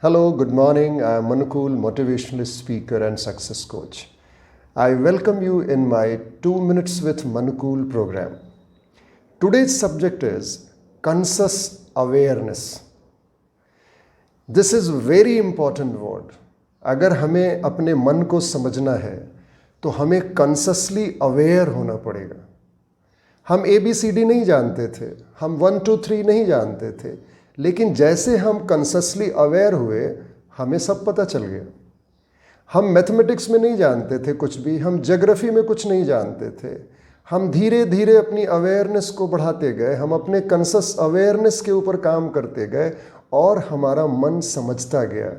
Hello, good morning. I am Manukul, motivational speaker and success coach. I welcome you in my 2 Minutes with Manukul program. Today's subject is conscious awareness. This is very important word. अगर हमें अपने मन को समझना है तो हमें consciously aware होना पड़ेगा. हम ABCD नहीं जानते थे, हम 1 2 3 नहीं जानते थे, लेकिन जैसे हम कॉन्शियसली अवेयर हुए हमें सब पता चल गया. हम मैथमेटिक्स में नहीं जानते थे कुछ भी, हम ज्योग्राफी में कुछ नहीं जानते थे. हम धीरे धीरे अपनी अवेयरनेस को बढ़ाते गए, हम अपने कॉन्शियस अवेयरनेस के ऊपर काम करते गए और हमारा मन समझता गया,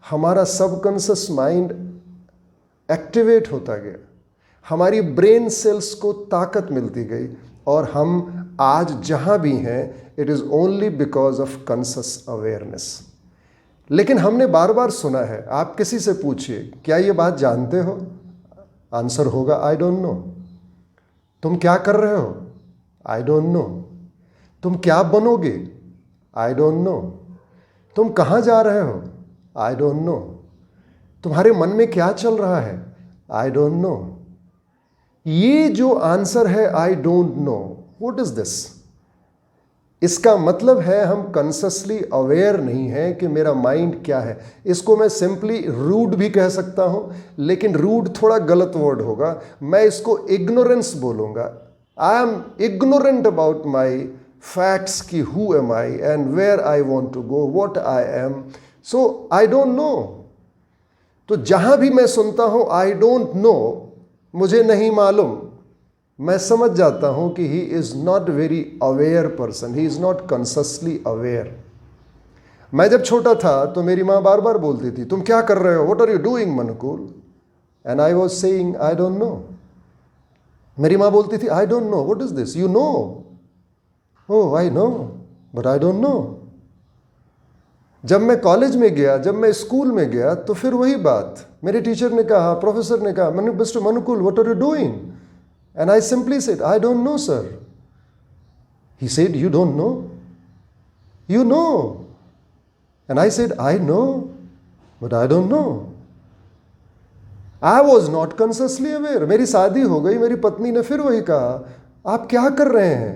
हमारा सबकॉन्शियस माइंड एक्टिवेट होता गया, हमारी ब्रेन सेल्स को ताकत मिलती गई और हम आज जहाँ भी हैं it is only because of conscious awareness. लेकिन हमने बार बार सुना है, आप किसी से पूछिए क्या ये बात जानते हो, आंसर होगा आई डोंट नो. तुम क्या कर रहे हो, आई डोंट नो. तुम क्या बनोगे, आई डोंट नो. तुम कहाँ जा रहे हो, आई डोंट नो. तुम्हारे मन में क्या चल रहा है, आई डोंट नो. ये जो आंसर है आई don't know, what is this? इसका मतलब है हम कॉन्शियसली अवेयर नहीं हैं कि मेरा माइंड क्या है. इसको मैं सिंपली रूड भी कह सकता हूं, लेकिन रूड थोड़ा गलत वर्ड होगा. मैं इसको इग्नोरेंस बोलूंगा. I am ignorant about my facts की who am I and where I want to go, what I am. So I don't know. तो जहां भी मैं सुनता हूं आई डोंट नो, मुझे नहीं मालूम, मैं समझ जाता हूं कि he is not very aware person, he is not consciously aware. मैं जब छोटा था तो मेरी माँ बार बार बोलती थी तुम क्या कर रहे हो, what are you doing Mankul, and I was saying I don't know. मेरी माँ बोलती थी I don't know, what is this, you know, oh I know but I don't know. जब मैं कॉलेज में गया, जब मैं स्कूल में गया तो फिर वही बात, मेरे टीचर ने कहा, प्रोफेसर ने कहा, mister Mankul what are you doing, and I simply said I don't know sir. He said you don't know, you know. And I said I know but I don't know. I was not consciously aware. मेरी शादी हो गई, मेरी पत्नी ने फिर वही कहा आप क्या कर रहे हैं,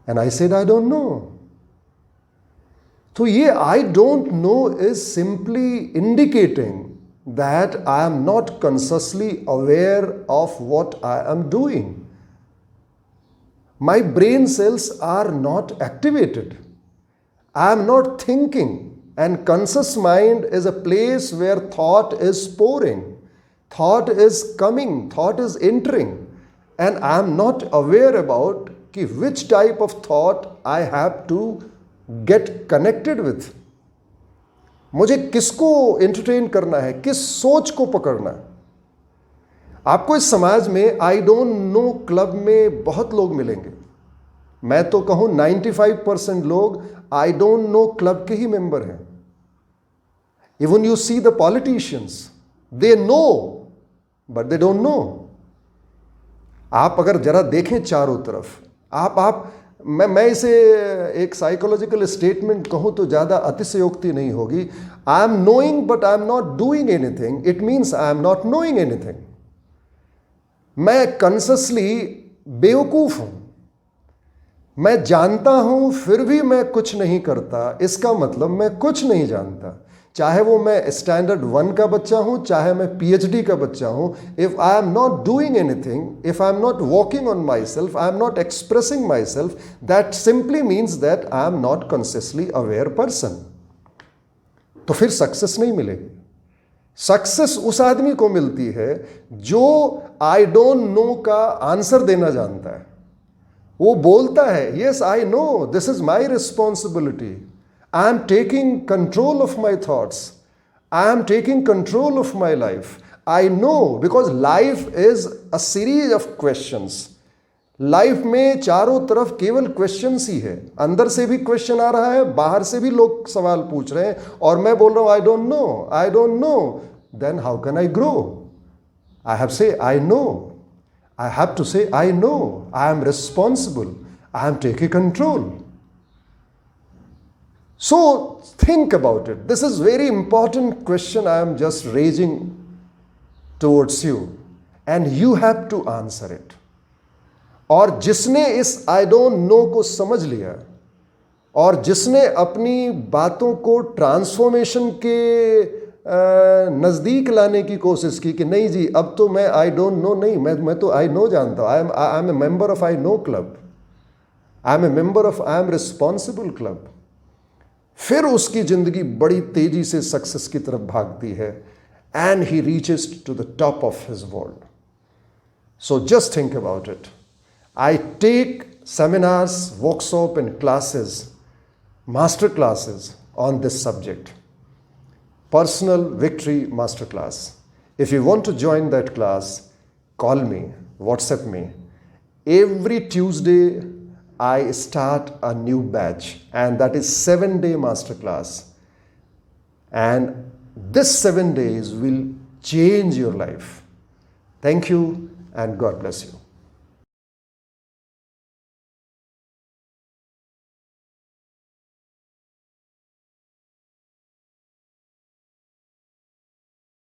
and I said I don't know. तो ये I don't know is simply indicating that I am not consciously aware of what I am doing. My brain cells are not activated. I am not thinking, and conscious mind is a place where thought is pouring, thought is coming, thought is entering, and I am not aware about which type of thought I have to get connected with. मुझे किसको entertain करना है, किस सोच को पकड़ना है. आपको इस समाज में आई डोंट नो क्लब में बहुत लोग मिलेंगे. मैं तो कहूं 95% लोग आई डोंट नो क्लब के ही मेंबर हैं. Even you see the politicians, they know but they don't know. आप अगर जरा देखें चारों तरफ, आप मैं इसे एक साइकोलॉजिकल स्टेटमेंट कहूं तो ज़्यादा अतिशयोक्ति नहीं होगी. I am knowing but I am not doing anything, it means I am not knowing anything. मैं कॉन्शियसली बेवकूफ़ हूं, मैं जानता हूं फिर भी मैं कुछ नहीं करता, इसका मतलब मैं कुछ नहीं जानता. चाहे वो मैं स्टैंडर्ड 1 का बच्चा हूं, चाहे मैं PhD का बच्चा हूं. If I am not doing anything, if I am not working on my self, I am not expressing my self, that simply means that I am not consciously aware person. तो फिर success नहीं मिलेगी. Success उस आदमी को मिलती है जो आई डोंट नो का आंसर देना जानता है. वो बोलता है yes I know, this is my responsibility, I am taking control of my thoughts. I am taking control of my life. I know because life is a series of questions. Life में चारों तरफ केवल questions ही है. अंदर से भी question आ रहा है, बाहर से भी लोग सवाल पूछ रहे हैं, और मैं बोल रहा हूं I don't know, I don't know. Then how can I grow? I have say I know, I have to say I know, I am responsible, I am taking control. So think about it. This is very important question I am just raising towards you, and you have to answer it. और जिसने इस आई don't no को समझ लिया और जिसने अपनी बातों को ट्रांसफॉर्मेशन के नज़दीक लाने की कोशिश की कि नहीं जी अब तो मैं आई डोंट नो नहीं, मैं तो आई नो जानता हूँ, I am a member of I know club, I am a member of I am responsible club, फिर उसकी ज़िंदगी बड़ी तेज़ी से सक्सेस की तरफ भागती है and he reaches to the top of his world. So just think about it. I take seminars, workshop and classes, master classes on this subject. Personal Victory Masterclass. If you want to join that class, call me, WhatsApp me. Every Tuesday, I start a new batch, and that is 7-day masterclass. And this 7 days will change your life. Thank you and God bless you.